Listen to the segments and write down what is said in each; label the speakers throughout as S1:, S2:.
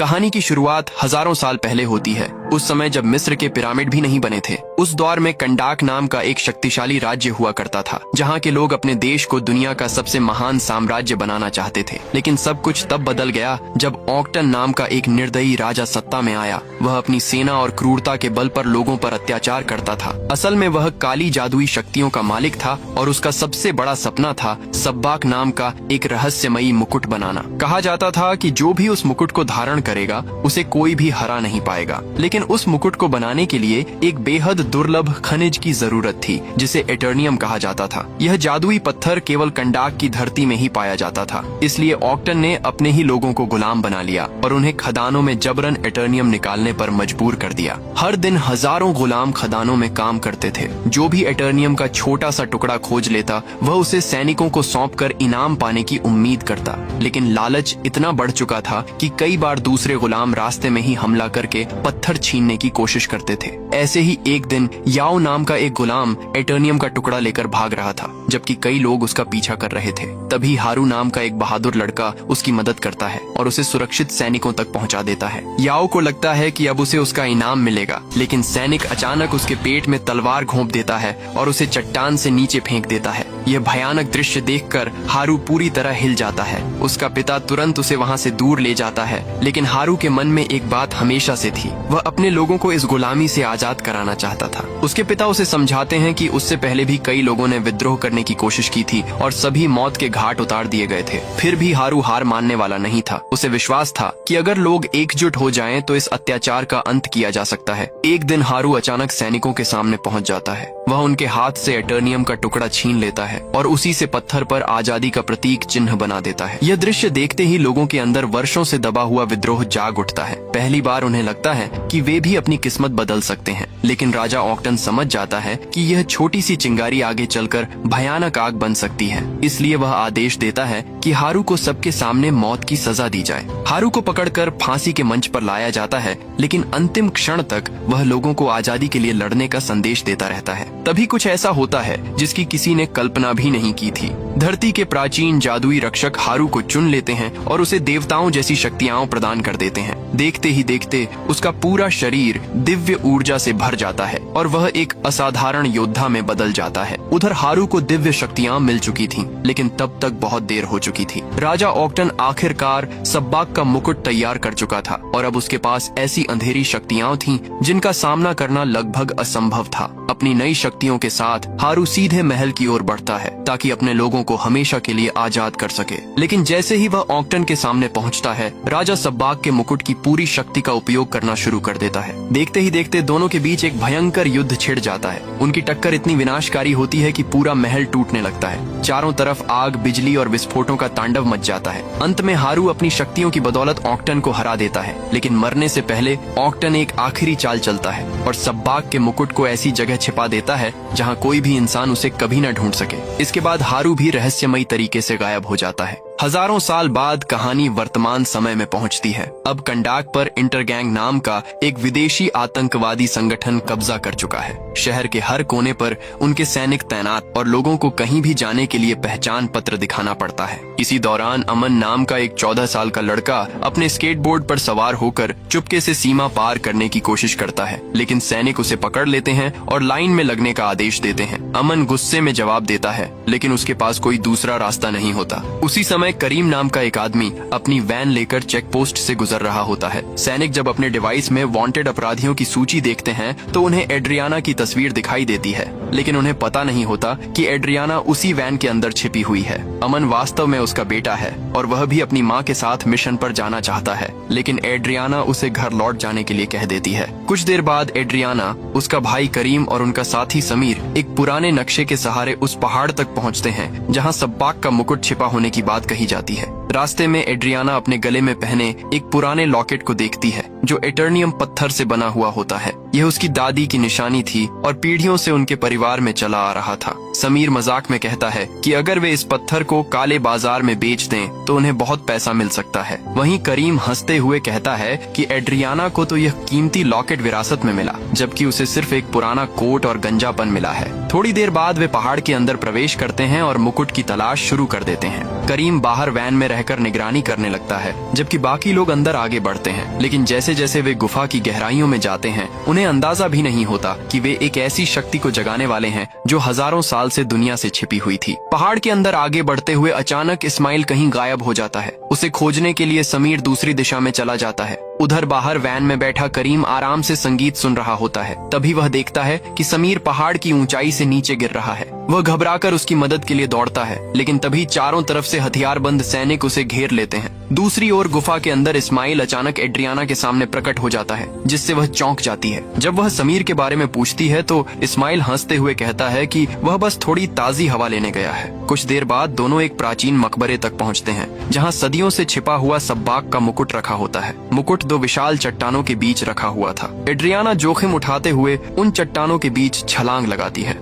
S1: कहानी की शुरुआत हजारों साल पहले होती है। उस समय जब मिस्र के पिरामिड भी नहीं बने थे। उस दौर में कंडाक नाम का एक शक्तिशाली राज्य हुआ करता था, जहाँ के लोग अपने देश को दुनिया का सबसे महान साम्राज्य बनाना चाहते थे। लेकिन सब कुछ तब बदल गया जब ऑक्टन नाम का एक निर्दयी राजा सत्ता में आया। वह अपनी सेना और क्रूरता के बल पर लोगों पर अत्याचार करता था। असल में वह काली जादुई शक्तियों का मालिक था और उसका सबसे बड़ा सपना था सब्बाक नाम का एक रहस्यमयी मुकुट बनाना। कहा जाता था कि जो भी उस मुकुट को धारण करेगा उसे कोई भी हरा नहीं पाएगा। लेकिन उस मुकुट को बनाने के लिए एक बेहद दुर्लभ खनिज की जरूरत थी, जिसे एटर्नियम कहा जाता था। यह जादुई पत्थर केवल कंडाक की धरती में ही पाया जाता था। इसलिए ऑक्टन ने अपने ही लोगों को गुलाम बना लिया और उन्हें खदानों में जबरन एटर्नियम निकालने पर मजबूर कर दिया। हर दिन हजारों गुलाम खदानों में काम करते थे। जो भी एटर्नियम का छोटा सा टुकड़ा खोज लेता, वह उसे सैनिकों को सौंपकर इनाम पाने की उम्मीद करता। लेकिन लालच इतना बढ़ चुका था कि कई बार दूसरे गुलाम रास्ते में ही हमला करके पत्थर छीनने की कोशिश करते थे। ऐसे ही एक दिन याओ नाम का एक गुलाम एटर्नियम का टुकड़ा लेकर भाग रहा था, जबकि कई लोग उसका पीछा कर रहे थे। तभी हारू नाम का एक बहादुर लड़का उसकी मदद करता है और उसे सुरक्षित सैनिकों तक पहुंचा देता है। याओ को लगता है कि अब उसे उसका इनाम मिलेगा, लेकिन सैनिक अचानक उसके पेट में तलवार घोंप देता है और उसे चट्टान से नीचे फेंक देता है। यह भयानक दृश्य देखकर हारू पूरी तरह हिल जाता है। उसका पिता तुरंत उसे वहां से दूर ले जाता है, लेकिन हारू के मन में एक बात हमेशा से थी। वह अपने लोगों को इस गुलामी से आजाद कराना चाहता था। उसके पिता उसे समझाते हैं कि उससे पहले भी कई लोगों ने विद्रोह करने की कोशिश की थी और सभी मौत के घाट उतार दिए गए थे। फिर भी हारू हार मानने वाला नहीं था। उसे विश्वास था कि अगर लोग एकजुट हो जाएं तो इस अत्याचार का अंत किया जा सकता है। एक दिन हारू अचानक सैनिकों के सामने पहुंच जाता है। वह उनके हाथ से एटर्नियम का टुकड़ा छीन लेता है और उसी से पत्थर पर आजादी का प्रतीक चिन्ह बना देता है। यह दृश्य देखते ही लोगों के अंदर वर्षों से दबा हुआ विद्रोह जाग उठता है। पहली बार उन्हें लगता है कि वे भी अपनी किस्मत बदल सकते हैं। लेकिन राजा ऑक्टन समझ जाता है कि यह छोटी सी चिंगारी आगे चलकर भयानक आग बन सकती है। इसलिए वह आदेश देता है कि हारू को सबके सामने मौत की सजा दी जाए। हारू को पकड़कर फांसी के मंच पर लाया जाता है, लेकिन अंतिम क्षण तक वह लोगों को आजादी के लिए लड़ने का संदेश देता रहता है। तभी कुछ ऐसा होता है जिसकी किसी ने कल्पना भी नहीं की थी। धरती के प्राचीन जादुई रक्षक हारू को चुन लेते हैं और उसे देवताओं जैसी शक्तियां प्रदान कर देते हैं। देखते ही देखते उसका पूरा शरीर दिव्य ऊर्जा से भर जाता है और वह एक असाधारण योद्धा में बदल जाता है। उधर हारू को दिव्य शक्तियां मिल चुकी थीं, लेकिन तब तक बहुत देर हो चुकी थी। राजा ऑक्टन आखिरकार सब्बाक का मुकुट तैयार कर चुका था और अब उसके पास ऐसी अंधेरी शक्तियां थीं जिनका सामना करना लगभग असंभव था। अपनी नई शक्तियों के साथ हारू सीधे महल की ओर बढ़ता है ताकि अपने लोगों को हमेशा के लिए आजाद कर सके। लेकिन जैसे ही वह ऑक्टन के सामने पहुंचता है, राजा सब्बाक के मुकुट की पूरी शक्ति का उपयोग करना शुरू कर देता है। देखते ही देखते दोनों के बीच एक भयंकर युद्ध छिड़ जाता है। उनकी टक्कर इतनी विनाशकारी होती है कि पूरा महल टूटने लगता है। चारों तरफ आग, बिजली और विस्फोटों का तांडव मच जाता है। अंत में हारू अपनी शक्तियों की बदौलत ऑक्टन को हरा देता है। लेकिन मरने से पहले ऑक्टन एक आखिरी चाल चलता है और सब्बाक के मुकुट को ऐसी जगह छिपा देता है जहां कोई भी इंसान उसे कभी न ढूंढ सके। इसके बाद हारू भी रहस्यमयी तरीके से गायब हो जाता है। हजारों साल बाद कहानी वर्तमान समय में पहुंचती है। अब कंडाक पर इंटरगैंग नाम का एक विदेशी आतंकवादी संगठन कब्जा कर चुका है। शहर के हर कोने पर उनके सैनिक तैनात और लोगों को कहीं भी जाने के लिए पहचान पत्र दिखाना पड़ता है। इसी दौरान अमन नाम का एक 14 साल का लड़का अपने स्केटबोर्ड पर सवार होकर चुपके से सीमा पार करने की कोशिश करता है, लेकिन सैनिक उसे पकड़ लेते हैं और लाइन में लगने का आदेश देते हैं। अमन गुस्से में जवाब देता है, लेकिन उसके पास कोई दूसरा रास्ता नहीं होता। उसी समय करीम नाम का एक आदमी अपनी वैन लेकर चेक पोस्ट से गुजर रहा होता है। सैनिक जब अपने डिवाइस में वांटेड अपराधियों की सूची देखते हैं तो उन्हें एड्रियाना की तस्वीर दिखाई देती है, लेकिन उन्हें पता नहीं होता कि एड्रियाना उसी वैन के अंदर छिपी हुई है। अमन वास्तव में उसका बेटा है और वह भी अपनी माँ के साथ मिशन पर जाना चाहता है, लेकिन एड्रियाना उसे घर लौट जाने के लिए कह देती है। कुछ देर बाद एड्रियाना, उसका भाई करीम और उनका साथी समीर एक पुराने नक्शे के सहारे उस पहाड़ तक पहुँचते हैं जहाँ सब्बाक का मुकुट छिपा होने की बात कही जाती है। रास्ते में एड्रियाना अपने गले में पहने एक पुराने लॉकेट को देखती है जो एटर्नियम पत्थर से बना हुआ होता है। यह उसकी दादी की निशानी थी और पीढ़ियों से उनके परिवार में चला आ रहा था। समीर मजाक में कहता है कि अगर वे इस पत्थर को काले बाजार में बेच दें तो उन्हें बहुत पैसा मिल सकता है। वहीं करीम हंसते हुए कहता है कि एड्रियाना को तो यह कीमती लॉकेट विरासत में मिला, जबकि उसे सिर्फ एक पुराना कोट और गंजापन मिला है। थोड़ी देर बाद वे पहाड़ के अंदर प्रवेश करते हैं और मुकुट की तलाश शुरू कर देते हैं। करीम बाहर वैन में रहकर निगरानी करने लगता है, जबकि बाकी लोग अंदर आगे बढ़ते हैं। लेकिन जैसे जैसे वे गुफा की गहराइयों में जाते हैं, उन्हें अंदाजा भी नहीं होता कि वे एक ऐसी शक्ति को जगाने वाले हैं जो हजारों साल से दुनिया से छिपी हुई थी। पहाड़ के अंदर आगे बढ़ते हुए अचानक इस्माइल कहीं गायब हो जाता है। उसे खोजने के लिए समीर दूसरी दिशा में चला जाता है। उधर बाहर वैन में बैठा करीम आराम से संगीत सुन रहा होता है। तभी वह देखता है कि समीर पहाड़ की ऊंचाई से नीचे गिर रहा है। वह घबराकर उसकी मदद के लिए दौड़ता है, लेकिन तभी चारों तरफ से हथियारबंद सैनिक उसे घेर लेते हैं। दूसरी ओर गुफा के अंदर इस्माइल अचानक एड्रियाना के सामने प्रकट हो जाता है, जिससे वह चौंक जाती है। जब वह समीर के बारे में पूछती है तो इस्माइल हंसते हुए कहता है कि वह बस थोड़ी ताजी हवा लेने गया है। कुछ देर बाद दोनों एक प्राचीन मकबरे तक पहुंचते हैं, जहां सदियों से छिपा हुआ सब्बाक का मुकुट रखा होता है। मुकुट दो विशाल चट्टानों के बीच रखा हुआ था। एड्रियाना जोखिम उठाते हुए उन चट्टानों के बीच छलांग लगाती है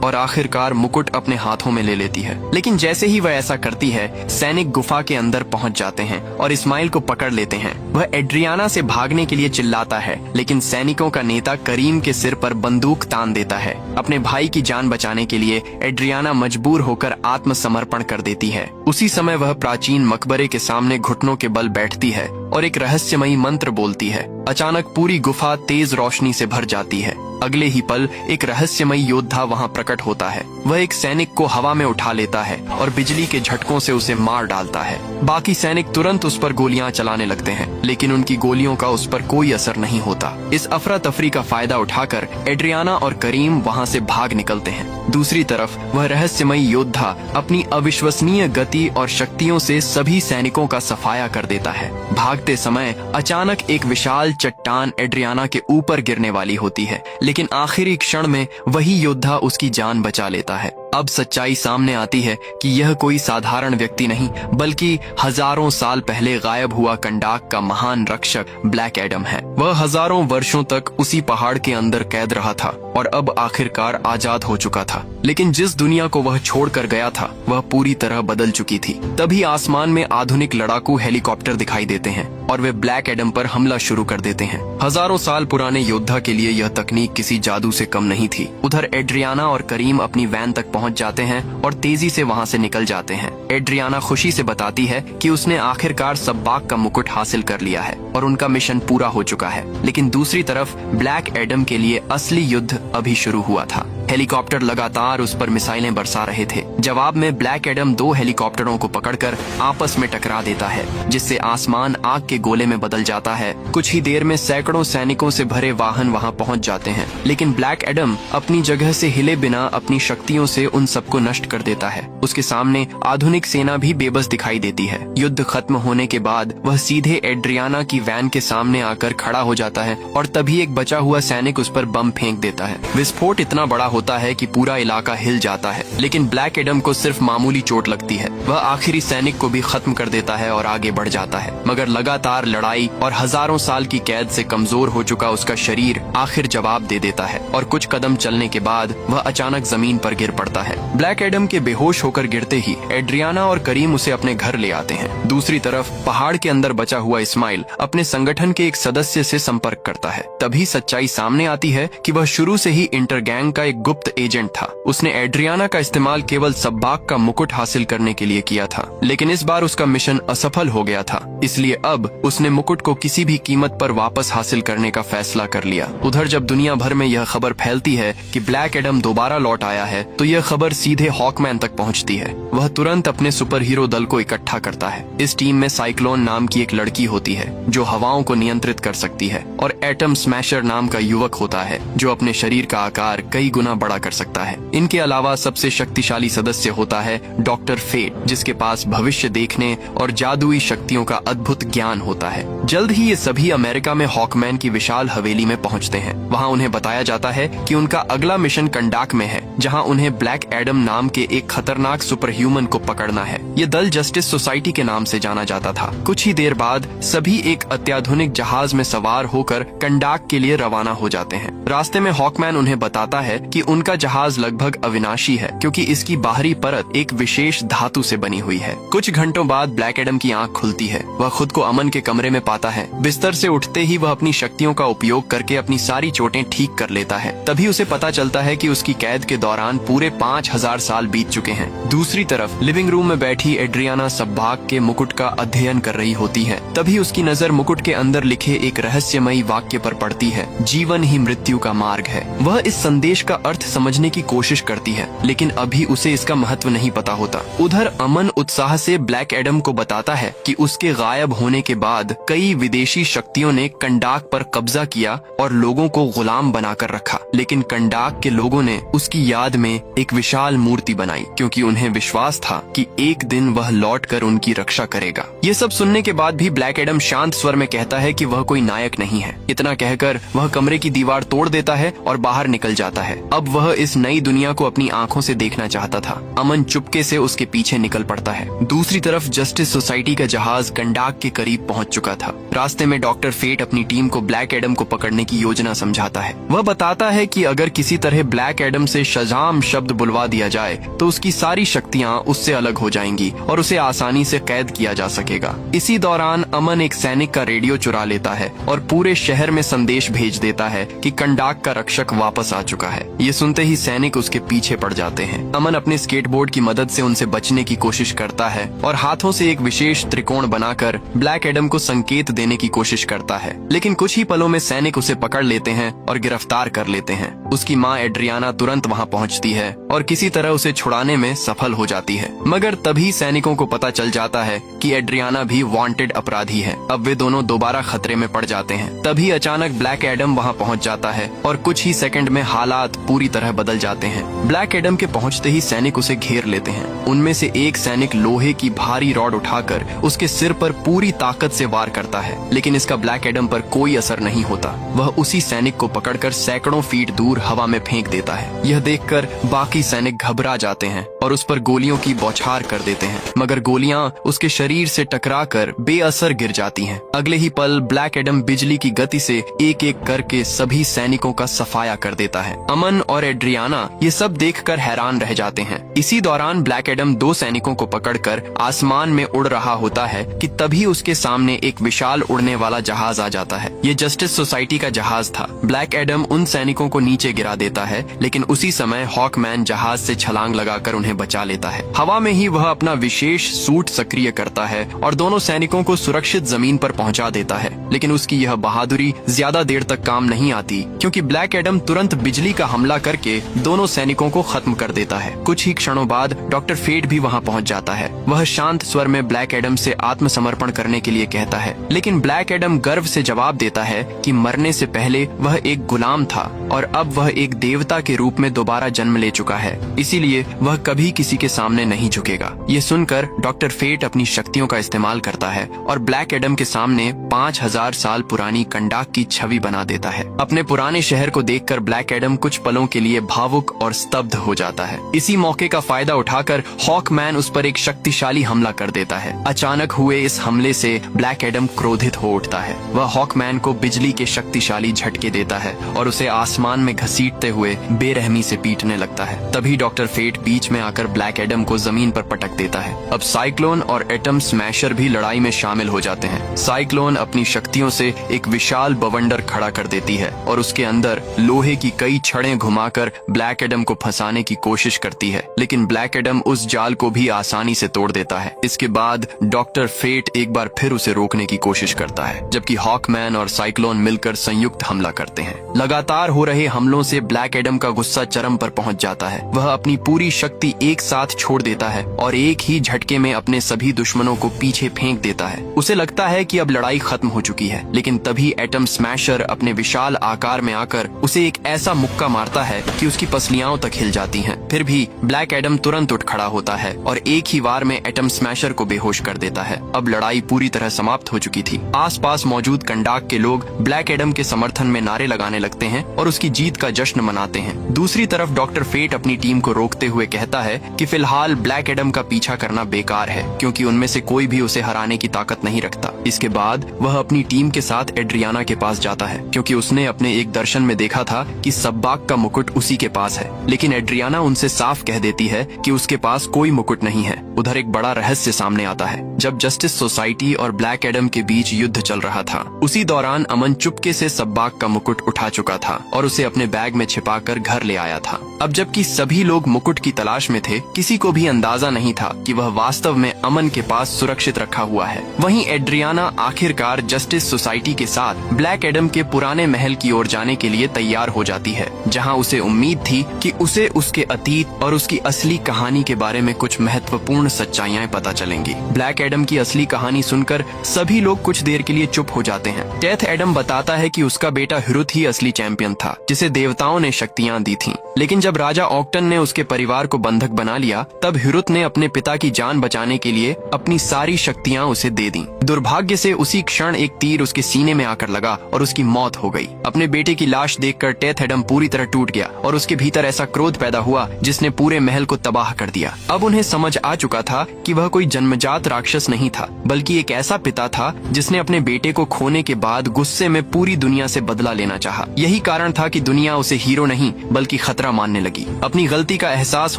S1: और आखिरकार मुकुट अपने हाथों में ले लेती है। लेकिन जैसे ही वह ऐसा करती है, सैनिक गुफा के अंदर पहुंच जाते हैं और इस्माइल को पकड़ लेते हैं। वह एड्रियाना से भागने के लिए चिल्लाता है, लेकिन सैनिकों का नेता करीम के सिर पर बंदूक तान देता है। अपने भाई की जान बचाने के लिए एड्रियाना मजबूर होकर आत्मसमर्पण कर देती है। उसी समय वह प्राचीन मकबरे के सामने घुटनों के बल बैठती है और एक रहस्यमयी मंत्र बोलती है। अचानक पूरी गुफा तेज रोशनी से भर जाती है। अगले ही पल एक रहस्यमयी योद्धा वहां प्रकट होता है। वह एक सैनिक को हवा में उठा लेता है और बिजली के झटकों से उसे मार डालता है। बाकी सैनिक तुरंत उस पर गोलियां चलाने लगते हैं, लेकिन उनकी गोलियों का उस पर कोई असर नहीं होता। इस अफरा तफरी का फायदा उठाकर एड्रियाना और करीम वहां से भाग निकलते हैं। दूसरी तरफ वह रहस्यमयी योद्धा अपनी अविश्वसनीय गति और शक्तियों से सभी सैनिकों का सफाया कर देता है। भागते समय अचानक एक विशाल चट्टान एड्रियाना के ऊपर गिरने वाली होती है, लेकिन आखिरी क्षण में वही योद्धा उसकी जान बचा लेता है। अब सच्चाई सामने आती है कि यह कोई साधारण व्यक्ति नहीं, बल्कि हजारों साल पहले गायब हुआ कंडाक का महान रक्षक ब्लैक एडम है। वह हजारों वर्षों तक उसी पहाड़ के अंदर कैद रहा था और अब आखिरकार आजाद हो चुका था। लेकिन जिस दुनिया को वह छोड़कर गया था, वह पूरी तरह बदल चुकी थी। तभी आसमान में आधुनिक लड़ाकू हेलीकॉप्टर दिखाई देते हैं और वे ब्लैक एडम पर हमला शुरू कर देते हैं। हजारों साल पुराने योद्धा के लिए यह तकनीक किसी जादू से कम नहीं थी। उधर एड्रियाना और करीम अपनी वैन तक पहुंच जाते हैं और तेजी से वहां से निकल जाते हैं। एड्रियाना खुशी से बताती है कि उसने आखिरकार सब्बाक का मुकुट हासिल कर लिया है और उनका मिशन पूरा हो चुका है। लेकिन दूसरी तरफ ब्लैक एडम के लिए असली युद्ध अभी शुरू हुआ था। हेलीकॉप्टर लगातार उस पर मिसाइलें बरसा रहे थे। जवाब में ब्लैक एडम दो हेलीकॉप्टरों को पकड़कर आपस में टकरा देता है, जिससे आसमान आग के गोले में बदल जाता है। कुछ ही देर में सैकड़ों सैनिकों से भरे वाहन वहां पहुंच जाते हैं, लेकिन ब्लैक एडम अपनी जगह से हिले बिना अपनी शक्तियों से उन सबको नष्ट कर देता है। उसके सामने आधुनिक सेना भी बेबस दिखाई देती है। युद्ध खत्म होने के बाद वह सीधे एड्रियाना की वैन के सामने आकर खड़ा हो जाता है और तभी एक बचा हुआ सैनिक उस पर बम फेंक देता है। विस्फोट इतना बड़ा होता है कि पूरा इलाका हिल जाता है, लेकिन ब्लैक एडम को सिर्फ मामूली चोट लगती है। वह आखिरी सैनिक को भी खत्म कर देता है और आगे बढ़ जाता है। मगर लगातार लड़ाई और हजारों साल की कैद से कमजोर हो चुका उसका शरीर आखिर जवाब दे देता है और कुछ कदम चलने के बाद वह अचानक जमीन पर गिर पड़ता है। ब्लैक एडम के बेहोश होकर गिरते ही एड्रियाना और करीम उसे अपने घर ले आते हैं। दूसरी तरफ पहाड़ के अंदर बचा हुआ इस्माइल अपने संगठन के एक सदस्य से संपर्क करता है। तभी सच्चाई सामने आती है कि वह शुरू से ही इंटरगैंग का एक गुप्त एजेंट था। उसने एड्रियाना का इस्तेमाल केवल सब्बाक का मुकुट हासिल करने के लिए किया था, लेकिन इस बार उसका मिशन असफल हो गया था। इसलिए अब उसने मुकुट को किसी भी कीमत पर वापस हासिल करने का फैसला कर लिया। उधर जब दुनिया भर में यह खबर फैलती है कि ब्लैक एडम दोबारा लौट आया है, तो यह खबर सीधे हॉकमैन तक पहुंचती है। वह तुरंत अपने सुपर हीरो दल को इकट्ठा करता है। इस टीम में साइक्लोन नाम की एक लड़की होती है जो हवाओं को नियंत्रित कर सकती है, और एटम स्मैशर नाम का युवक होता है जो अपने शरीर का आकार कई गुना बड़ा कर सकता है। इनके अलावा सबसे शक्तिशाली सदस्य होता है डॉक्टर फेट, जिसके पास भविष्य देखने और जादुई शक्तियों का अद्भुत ज्ञान होता है। जल्द ही ये सभी अमेरिका में हॉकमैन की विशाल हवेली में पहुंचते हैं। वहां उन्हें बताया जाता है कि उनका अगला मिशन कंडाक में है, जहां उन्हें ब्लैक एडम नाम के एक खतरनाक सुपर ह्यूमन को पकड़ना है। ये दल जस्टिस सोसाइटी के नाम से जाना जाता था। कुछ ही देर बाद सभी एक अत्याधुनिक जहाज में सवार होकर कंडाक के लिए रवाना हो जाते हैं। रास्ते में हॉकमैन उन्हें बताता है कि उनका जहाज लगभग अविनाशी है क्योंकि इसकी बाहरी परत एक विशेष धातु से बनी हुई है। कुछ घंटों बाद ब्लैक एडम की आंख खुलती है। वह खुद को अमन के कमरे में पाता है। बिस्तर से उठते ही वह अपनी शक्तियों का उपयोग करके अपनी सारी चोटें ठीक कर लेता है। तभी उसे पता चलता है कि उसकी कैद के दौरान पूरे 5000 साल बीत चुके हैं। दूसरी तरफ लिविंग रूम में बैठी एड्रियाना सब्बाक के मुकुट का अध्ययन कर रही होती है। तभी उसकी नजर मुकुट के अंदर लिखे एक रहस्यमयी वाक्य पर पड़ती है, जीवन ही मृत्यु का मार्ग है। वह इस संदेश का अर्थ समझने की कोशिश करती है, लेकिन अभी उसे इसका महत्व नहीं पता होता। उधर अमन उत्साह से ब्लैक एडम को बताता है कि उसके गायब होने के बाद कई विदेशी शक्तियों ने कंडाक पर कब्जा किया और लोगों को गुलाम बनाकर रखा, लेकिन कंडाक के लोगों ने उसकी याद में एक विशाल मूर्ति बनाई क्योंकि उन्हें विश्वास था कि एक दिन वह लौटकर उनकी रक्षा करेगा। ये सब सुनने के बाद भी ब्लैक एडम शांत स्वर में कहता है कि वह कोई नायक नहीं है। इतना कहकर वह कमरे की दीवार तोड़ देता है और बाहर निकल जाता है। अब वह इस नई दुनिया को अपनी आंखों से देखना चाहता था। अमन चुपके से उसके पीछे निकल पड़ता है। दूसरी तरफ जस्टिस सोसाइटी का जहाज कंडाक के करीब पहुंच चुका था। रास्ते में डॉक्टर फेट अपनी टीम को ब्लैक एडम को पकड़ने की योजना समझाता है। वह बताता है कि अगर किसी तरह ब्लैक एडम से शजाम शब्द बुलवा दिया जाए तो उसकी सारी शक्तियां उससे अलग हो जाएंगी और उसे आसानी से कैद किया जा सकेगा। इसी दौरान अमन एक सैनिक का रेडियो चुरा लेता है और पूरे शहर में संदेश भेज देता है कि कंडाक का रक्षक वापस आ चुका है। ये सुनते ही सैनिक उसके पीछे पड़ जाते हैं। अमन अपने स्केटबोर्ड की मदद से उनसे बचने की कोशिश करता है और हाथों से एक विशेष त्रिकोण बनाकर ब्लैक एडम को संकेत देने की कोशिश करता है, लेकिन कुछ ही पलों में सैनिक उसे पकड़ लेते हैं और गिरफ्तार कर लेते हैं। उसकी माँ एड्रियाना तुरंत वहाँ पहुँचती है और किसी तरह उसे छुड़ाने में सफल हो जाती है, मगर तभी सैनिकों को पता चल जाता है कि एड्रियाना भी वांटेड अपराधी है। अब वे दोनों दोबारा खतरे में पड़ जाते हैं। तभी अचानक ब्लैक एडम वहाँ पहुँच जाता है और कुछ ही सेकंड में हालात पूरी तरह बदल जाते हैं। ब्लैक एडम के पहुँचते ही सैनिक उसे घेर लेते हैं। उनमें से एक सैनिक लोहे की भारी रॉड उठाकर उसके सिर पर पूरी ताकत से वार करता है, लेकिन इसका ब्लैक एडम पर कोई असर नहीं होता। वह उसी सैनिक को पकड़कर सैकड़ों फीट दूर हवा में फेंक देता है। यह देखकर बाकी सैनिक घबरा जाते हैं और उस पर गोलियों की बौछार कर देते हैं, मगर गोलियां उसके शरीर से टकराकर बेअसर गिर जाती हैं। अगले ही पल ब्लैक एडम बिजली की गति से एक एक करके सभी सैनिकों का सफाया कर देता है। अमन और एड्रियाना ये सब देखकर हैरान रह जाते हैं। इसी दौरान ब्लैक एडम दो सैनिकों को पकड़कर आसमान में उड़ रहा होता है कि तभी उसके सामने एक विशाल उड़ने वाला जहाज आ जाता है। ये जस्टिस सोसाइटी का जहाज था। ब्लैक एडम उन सैनिकों को नीचे गिरा देता है, लेकिन उसी समय हॉकमैन जहाज से छलांग लगाकर उन्हें बचा लेता है। हवा में ही वह अपना विशेष सूट सक्रिय करता है और दोनों सैनिकों को सुरक्षित जमीन पर पहुंचा देता है, लेकिन उसकी यह बहादुरी ज्यादा देर तक काम नहीं आती क्योंकि ब्लैक एडम तुरंत बिजली का हमला करके दोनों सैनिकों को खत्म कर देता है। कुछ ही क्षणों बाद डॉक्टर फेट भी वहां पहुंच जाता है। वह शांत स्वर में ब्लैक एडम से आत्मसमर्पण करने के लिए कहता है, लेकिन ब्लैक एडम गर्व से जवाब देता है कि मरने से पहले वह एक गुलाम था और अब वह एक देवता के रूप में दोबारा जन्म ले चुका है, इसीलिए वह कभी किसी के सामने नहीं झुकेगा। ये सुनकर डॉक्टर फेट अपनी शक्तियों का इस्तेमाल करता है और ब्लैक एडम के सामने 5000 साल पुरानी कंडाक की छवि बना देता है। अपने पुराने शहर को देखकर ब्लैक एडम कुछ पलों के लिए भावुक और स्तब्ध हो जाता है। इसी मौके का फायदा उठाकर हॉकमैन उस पर एक शक्तिशाली हमला कर देता है। अचानक हुए इस हमले से ब्लैक एडम क्रोधित हो उठता है। वह हॉकमैन को बिजली के शक्तिशाली झटके देता है और उसे आसमान में घसीटते हुए बेरहमी से पीटने लगता है। तभी डॉक्टर फेट बीच में आकर ब्लैक एडम को जमीन पर पटक देता है। अब साइक्लोन और एटम स्मैशर भी लड़ाई में शामिल हो जाते हैं। साइक्लोन अपनी शक्तियों से एक विशाल बवंडर खड़ा कर देती है और उसके अंदर लोहे की कई छड़ें घुमाकर ब्लैक एडम को फंसाने की कोशिश करती है, लेकिन ब्लैक एडम उस जाल को भी आसानी से तोड़ देता है। इसके बाद डॉक्टर फेट एक बार फिर उसे रोकने की कोशिश करता है, जबकि हॉकमैन और साइक्लोन मिलकर संयुक्त हमला करते हैं। लगातार हो रहे हमलों से ब्लैक एडम का गुस्सा चरम पर पहुंच जाता है। वह अपनी पूरी शक्ति एक साथ छोड़ देता है और एक ही झटके में अपने सभी दुश्मनों को पीछे फेंक देता है। उसे लगता है कि अब लड़ाई खत्म हो चुकी है, लेकिन तभी एटम स्मैशर अपने विशाल आकार में आकर उसे एक ऐसा मुक्का मारता है कि उसकी पसलियां तक हिल जाती हैं। फिर भी ब्लैक एडम तुरंत उठ खड़ा होता है और एक ही वार में एटम स्मैशर को बेहोश कर देता है। अब लड़ाई पूरी तरह समाप्त हो चुकी थी। आसपास मौजूद कंडाक के लोग ब्लैक एडम के समर्थन में नारे लगाने लगते हैं और उसकी जीत का जश्न मनाते हैं। दूसरी तरफ डॉक्टर फेट अपनी टीम को रोकते हुए कहता है कि फिलहाल ब्लैक एडम का पीछा करना बेकार है क्योंकि उनमें से कोई भी उसे हराने की ताकत नहीं रखता। इसके बाद वह अपनी टीम के साथ एड्रियाना के पास जाता है क्योंकि उसने अपने एक दर्शन में देखा था कि सब्बाक का मुकुट मुकुट उसी के पास है, लेकिन एड्रियाना उनसे साफ कह देती है कि उसके पास कोई मुकुट नहीं है। उधर एक बड़ा रहस्य सामने आता है। जब जस्टिस सोसाइटी और ब्लैक एडम के बीच युद्ध चल रहा था, उसी दौरान अमन चुपके से सब्बाक का मुकुट उठा चुका था और उसे अपने बैग में छिपाकर घर ले आया था। अब जबकि सभी लोग मुकुट की तलाश में थे, किसी को भी अंदाजा नहीं था कि वह वास्तव में अमन के पास सुरक्षित रखा हुआ है। वहीं एड्रियाना आखिरकार जस्टिस सोसाइटी के साथ ब्लैक एडम के पुराने महल की ओर जाने के लिए तैयार हो जाती है, जहां उसे उम्मीद थी कि उसे उसके अतीत और उसकी असली कहानी के बारे में कुछ महत्वपूर्ण सच्चाइयां पता चलेंगी। ब्लैक एडम की असली कहानी सुनकर सभी लोग कुछ देर के लिए चुप हो जाते हैं। टेथ एडम बताता है कि उसका बेटा हिरुत ही असली चैंपियन था, जिसे देवताओं ने शक्तियां दी थीं। लेकिन जब राजा ऑक्टन ने उसके परिवार को बंधक बना लिया, तब हिरुत ने अपने पिता की जान बचाने के लिए अपनी सारी शक्तियां उसे दे दी। दुर्भाग्य से उसी क्षण एक तीर उसके सीने में आकर लगा और उसकी मौत हो गई। अपने बेटे की लाश देखकर टेथ एडम पूरी तरह टूट गया और उसके भीतर ऐसा क्रोध पैदा हुआ जिसने पूरे महल को तबाह कर दिया। अब उन्हें समझ आ चुका था कि वह कोई जन्मजात राक्षस नहीं था, बल्कि एक ऐसा पिता था जिसने अपने बेटे को खोने के बाद गुस्से में पूरी दुनिया से बदला लेना चाहा। यही कारण था कि दुनिया उसे हीरो नहीं बल्कि खतरा मानने लगी। अपनी गलती का एहसास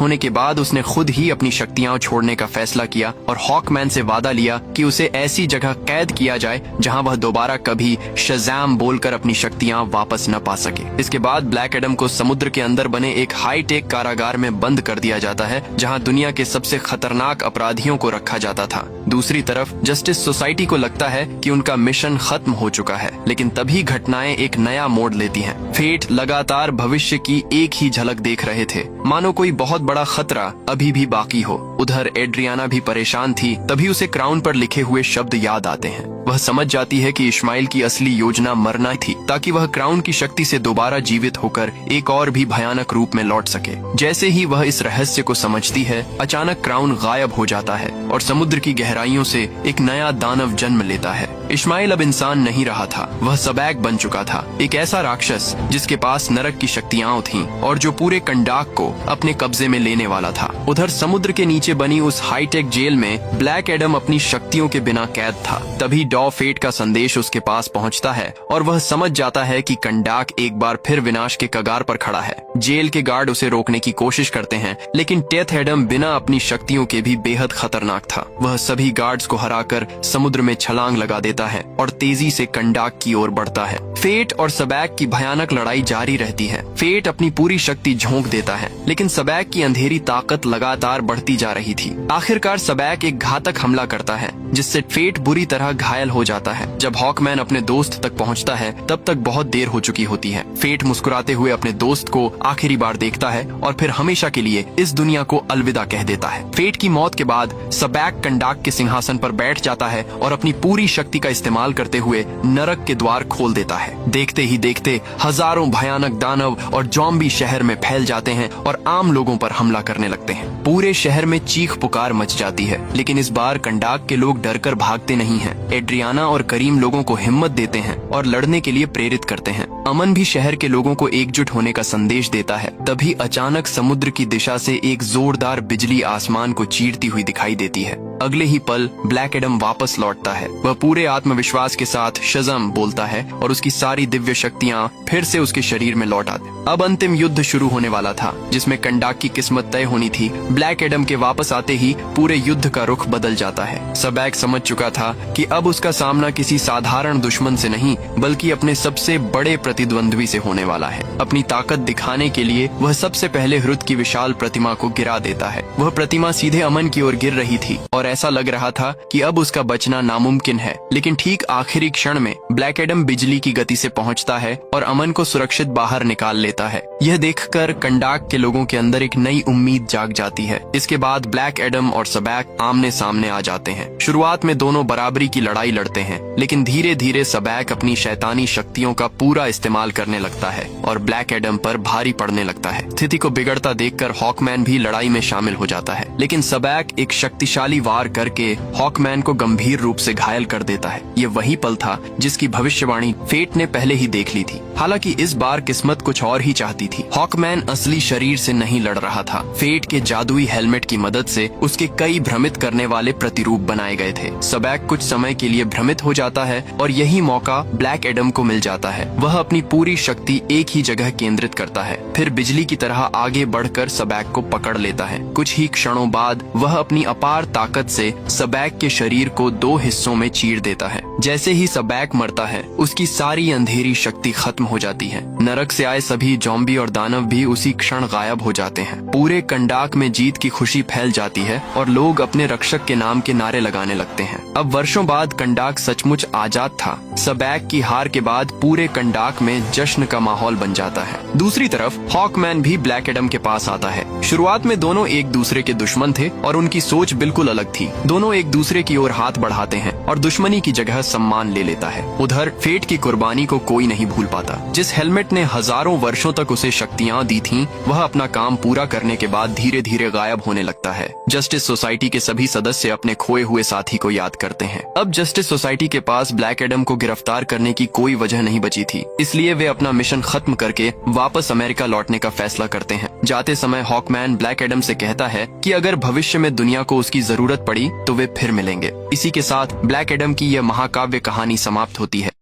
S1: होने के बाद उसने खुद ही अपनी शक्तियां छोड़ने का फैसला किया और हॉकमैन से वादा लिया कि उसे ऐसी जगह कैद किया जाए जहां वह दोबारा कभी शज़ैम बोलकर अपनी शक्तियां वापस न पा सके। इसके बाद ब्लैक एडम को समुद्र के अंदर बने एक हाईटेक कारागार में बंद कर दिया जाता है, जहां दुनिया के सबसे खतरनाक अपराधियों को रखा जाता था। दूसरी तरफ जस्टिस सोसाइटी को लगता है कि उनका मिशन खत्म हो चुका है, लेकिन तभी घटनाएं एक नया मोड़ लेती हैं। फेट लगातार भविष्य की एक ही झलक देख रहे थे, मानो कोई बहुत बड़ा खतरा अभी भी बाकी हो। उधर एड्रियाना भी परेशान थी। तभी उसे क्राउन पर लिखे हुए शब्द याद आते हैं। वह समझ जाती है कि इस्माइल की असली योजना मरना थी, ताकि वह क्राउन की शक्ति से दोबारा जीवित होकर एक और भी भयानक रूप में लौट सके। जैसे ही वह इस रहस्य को समझती है, अचानक क्राउन गायब हो जाता है और समुद्र की गहराइयों से एक नया दानव जन्म लेता है। इस्माइल अब इंसान नहीं रहा था, वह सबैक बन चुका था, एक ऐसा राक्षस जिसके पास नरक की शक्तियां थीं और जो पूरे कंडाक को अपने कब्जे में लेने वाला था। उधर समुद्र के नीचे बनी उस हाईटेक जेल में ब्लैक एडम अपनी शक्तियों के बिना कैद था। तभी डॉ फेट का संदेश उसके पास पहुंचता है और वह समझ जाता है कि कंडाक एक बार फिर विनाश के कगार पर खड़ा है। जेल के गार्ड उसे रोकने की कोशिश करते हैं, लेकिन टेथ एडम बिना अपनी शक्तियों के भी बेहद खतरनाक था। वह सभी गार्ड्स को हराकर समुद्र में छलांग लगा देता है और तेजी से कंडाक की ओर बढ़ता है। फेट और सबैक की भयानक लड़ाई जारी रहती है। फेट अपनी पूरी शक्ति झोंक देता है, लेकिन सबैक की अंधेरी ताकत लगातार बढ़ती जा रही थी। आखिरकार सबैक एक घातक हमला करता है, जिससे फेट बुरी तरह घायल हो जाता है। जब हॉकमैन अपने दोस्त तक पहुंचता है, तब तक बहुत देर हो चुकी होती है। फेट मुस्कुराते हुए अपने दोस्त को आखिरी बार देखता है और फिर हमेशा के लिए इस दुनिया को अलविदा कह देता है। फेट की मौत के बाद सबैक कंडाक के सिंहासन पर बैठ जाता है और अपनी पूरी शक्ति का इस्तेमाल करते हुए नरक के द्वार खोल देता है। देखते ही देखते हजारों भयानक दानव और ज़ॉम्बी शहर में फैल जाते हैं और आम लोगों पर हमला करने लगते हैं। पूरे शहर में चीख पुकार मच जाती है, लेकिन इस बार कंडाक के लोग डरकर भागते नहीं हैं। एड्रियाना और करीम लोगों को हिम्मत देते हैं और लड़ने के लिए प्रेरित करते हैं। अमन भी शहर के लोगों को एकजुट होने का संदेश देता है। तभी अचानक समुद्र की दिशा से एक जोरदार बिजली आसमान को चीरती हुई दिखाई देती है। अगले ही पल ब्लैक एडम वापस लौटता है। वह पूरे आत्मविश्वास के साथ शज़म बोलता है और उसकी सारी दिव्य शक्तियां फिर से उसके शरीर में लौट आती। अब अंतिम युद्ध शुरू होने वाला था, जिसमें कंडाक की किस्मत तय होनी थी। ब्लैक एडम के वापस आते ही पूरे युद्ध का रुख बदल जाता है। सबैक समझ चुका था कि अब उसका सामना किसी साधारण दुश्मन से नहीं, बल्कि अपने सबसे बड़े प्रतिद्वंद्वी से होने वाला है। अपनी ताकत दिखाने के लिए वह सबसे पहले हिरुत की विशाल प्रतिमा को गिरा देता है। वह प्रतिमा सीधे अमन की ओर गिर रही थी और ऐसा लग रहा था कि अब उसका बचना नामुमकिन है। लेकिन ठीक आखिरी क्षण में ब्लैक एडम बिजली की गति से पहुंचता है और अमन को सुरक्षित बाहर निकाल लेता है। यह देखकर कंडाक के लोगों के अंदर एक नई उम्मीद जाग जाती है। इसके बाद ब्लैक एडम और सबैक आमने सामने आ जाते हैं। शुरुआत में दोनों बराबरी की लड़ाई लड़ते हैं, लेकिन धीरे धीरे सबैक अपनी शैतानी शक्तियों का पूरा इस्तेमाल करने लगता है और ब्लैक एडम पर भारी पड़ने लगता है। स्थिति को बिगड़ता देखकर हॉकमैन भी लड़ाई में शामिल हो जाता है, लेकिन सबैक एक शक्तिशाली वार करके हॉकमैन को गंभीर रूप से घायल कर देता है। ये वही पल था जिसकी भविष्यवाणी फेट ने पहले ही देख ली थी। हालांकि इस बार किस्मत कुछ और ही चाहती थी। हॉकमैन असली शरीर से नहीं लड़ रहा था। फेट के जादुई हेलमेट की मदद से उसके कई भ्रमित करने वाले प्रतिरूप बनाए गए थे। सबैक कुछ समय के लिए भ्रमित हो जाता है और यही मौका ब्लैक एडम को मिल जाता है। वह अपनी पूरी शक्ति एक ही जगह केंद्रित करता है, फिर बिजली की तरह आगे बढ़कर सबैक को पकड़ लेता है। कुछ ही क्षणों बाद वह अपनी अपार ताकत से सबैक के शरीर को 2 हिस्सों में चीर देता है। जैसे ही सबैक मरता है, उसकी सारी अंधेरी शक्ति खत्म हो जाती है। नरक से आए सभी ज़ॉम्बी और दानव भी उसी क्षण गायब हो जाते हैं। पूरे कंडाक में जीत की खुशी फैल जाती है और लोग अपने रक्षक के नाम के नारे लगाने लगते हैं। अब वर्षों बाद कंडाक सचमुच आजाद था। सबैक की हार के बाद पूरे कंडाक में जश्न का माहौल बन जाता है। दूसरी तरफ हॉकमैन भी ब्लैक एडम के पास आता है। शुरुआत में दोनों एक दूसरे के दुश्मन थे और उनकी सोच बिल्कुल अलग थी। दोनों एक दूसरे की ओर हाथ बढ़ाते हैं और दुश्मनी की जगह सम्मान ले लेता है। उधर फेट की कुर्बानी को कोई नहीं भूल पाता। जिस हेलमेट ने हजारों वर्षों तक उसे शक्तियां दी थीं, वह अपना काम पूरा करने के बाद धीरे धीरे गायब होने लगता है। जस्टिस सोसाइटी के सभी सदस्य अपने खोए हुए साथी को याद करते हैं। अब जस्टिस सोसाइटी के पास ब्लैक एडम को गिरफ्तार करने की कोई वजह नहीं बची थी, इसलिए वे अपना मिशन खत्म करके वापस अमेरिका लौटने का फैसला करते हैं। जाते समय हॉकमैन ब्लैक एडम से कहता है कि अगर भविष्य में दुनिया को उसकी जरूरत पड़ी तो वे फिर मिलेंगे। इसी के साथ ब्लैक एडम की यह महाकाव्य कहानी समाप्त होती है।